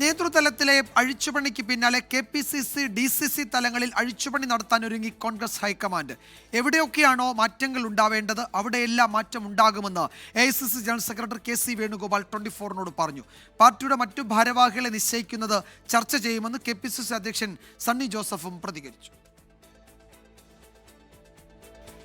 നേതൃതലത്തിലെ അഴിച്ചുപണിക്ക് പിന്നാലെ KPCC, DCC തലങ്ങളിൽ അഴിച്ചുപണി നടത്താൻ ഒരുങ്ങി കോൺഗ്രസ് ഹൈക്കമാൻഡ്. എവിടെയൊക്കെയാണോ മാറ്റങ്ങൾ ഉണ്ടാവേണ്ടത് അവിടെയെല്ലാം മാറ്റം ഉണ്ടാകുമെന്ന് AICC general secretary KC Venugopal 24-നോട് പറഞ്ഞു. പാർട്ടിയുടെ മറ്റു ഭാരവാഹികളെ നിശ്ചയിക്കുന്നത് ചർച്ച ചെയ്യുമെന്ന് KPCC അധ്യക്ഷൻ സണ്ണി ജോസഫും പ്രതികരിച്ചു.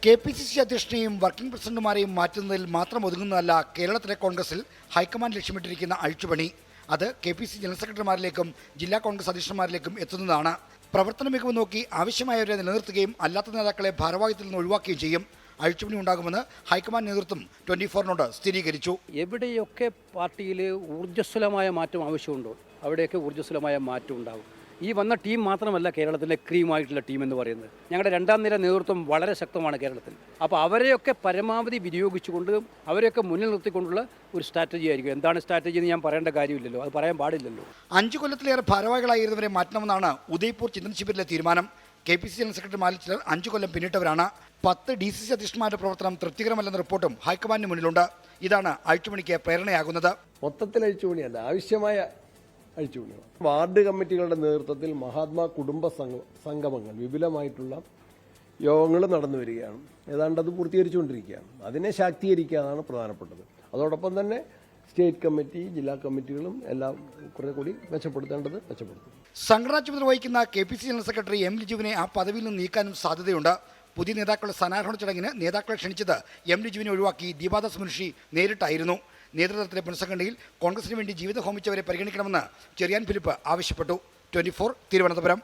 KPCC അധ്യക്ഷനെയും വർക്കിംഗ് പ്രസിഡന്റുമാരെയും മാറ്റുന്നതിൽ മാത്രം ഒതുങ്ങുന്നതല്ല കേരളത്തിലെ കോൺഗ്രസിൽ ഹൈക്കമാൻഡ് ലക്ഷ്യമിട്ടിരിക്കുന്ന അഴിച്ചുപണി. അത് KPCC ജനറൽ സെക്രട്ടറിമാരിലേക്കും ജില്ലാ കോൺഗ്രസ് അധ്യക്ഷന്മാരിലേക്കും എത്തുന്നതാണ്. പ്രവർത്തന മികവ് നോക്കി ആവശ്യമായവരെ നിലനിർത്തുകയും അല്ലാത്ത നേതാക്കളെ ഭാരവാഹിത്വത്തിൽ നിന്ന് ഒഴിവാക്കുകയും ചെയ്യും. അഴിച്ചുപണി ഉണ്ടാകുമെന്ന് ഹൈക്കമാൻഡ് നേതൃത്വം 24-നോട് സ്ഥിരീകരിച്ചു. എവിടെയൊക്കെ പാർട്ടിയിൽ ഊർജ്ജസ്വലമായ മാറ്റം ആവശ്യമുണ്ടോ അവിടെയൊക്കെ ഊർജ്ജസ്വലമായ മാറ്റം ഉണ്ടാകും. ഈ വന്ന ടീം മാത്രമല്ല കേരളത്തിലെ ക്രീമായിട്ടുള്ള ടീം എന്ന് പറയുന്നത്. ഞങ്ങളുടെ രണ്ടാം നിര നേതൃത്വം വളരെ ശക്തമാണ് കേരളത്തിൽ. അപ്പോൾ അവരെയൊക്കെ പരമാവധി വിനിയോഗിച്ചുകൊണ്ട് അവരെയൊക്കെ മുന്നിൽ നിർത്തിക്കൊണ്ടുള്ള ഒരു സ്ട്രാറ്റജി ആയിരിക്കും. എന്താണ് സ്ട്രാറ്റജി എന്ന് ഞാൻ പറയേണ്ട കാര്യമില്ലല്ലോ, അത് പറയാൻ പാടില്ലല്ലോ. 5 കൊല്ലത്തിലേറെ ഭാരവാഹികളായിരുന്നവരെ മാറ്റണമെന്നാണ് ഉദയ്പൂർ ചിന്തൻ ശിബിരിലെ തീരുമാനം. KPCC ജനറൽ സെക്രട്ടറിമാരിൽ ചിലർ 5 കൊല്ലം പിന്നിട്ടവരാണ്. 10 DCC അധ്യക്ഷന്മാരുടെ പ്രവർത്തനം തൃപ്തികരമല്ലെന്ന റിപ്പോർട്ടും ഹൈക്കമാൻഡിന് മുന്നിലുണ്ട്. ഇതാണ് അഴിച്ചുപണിക്ക് പ്രേരണയാകുന്നത്. മൊത്തത്തിൽ അഴിച്ചുപണിയല്ല, ആവശ്യമായ അഴിച്ചുപണിയാണ്. വാർഡ് കമ്മിറ്റികളുടെ നേതൃത്വത്തിൽ മഹാത്മാ കുടുംബ സംഗമങ്ങൾ, വിപുലമായിട്ടുള്ള യോഗങ്ങൾ നടന്നു വരികയാണ്. ഏതാണ്ട് അത് പൂർത്തീകരിച്ചുകൊണ്ടിരിക്കുകയാണ്. അതിനെ ശാക്തീകരിക്കാനാണ് പ്രധാനപ്പെട്ടത്. അതോടൊപ്പം തന്നെ സ്റ്റേറ്റ് കമ്മിറ്റി, ജില്ലാ കമ്മിറ്റികളും എല്ലാം കുറെ കൂടി മെച്ചപ്പെടുത്തേണ്ടത് മെച്ചപ്പെടുത്തും. സംഘടനാ ചുമതല വഹിക്കുന്ന KPCC ജനറൽ സെക്രട്ടറി M. ലിജുവിനെ ആ പദവിയിൽ നിന്ന് നീക്കാനും സാധ്യതയുണ്ട്. പുതിയ നേതാക്കളുടെ സ്ഥാനാരോഹണ ചടങ്ങിന് നേതാക്കളെ ക്ഷണിച്ചത് M. ലിജുവിനെ ഒഴിവാക്കി ദീപാദാസ് മുൻഷി നേരിട്ടായിരുന്നു. നേതൃത്വത്തിലെ പുനഃസംഘടനയിൽ കോൺഗ്രസിന് വേണ്ടി ജീവിതം ഹോമിച്ചവരെ പരിഗണിക്കണമെന്ന് ചെറിയാൻ ഫിലിപ്പ് ആവശ്യപ്പെട്ടു. 24 തിരുവനന്തപുരം.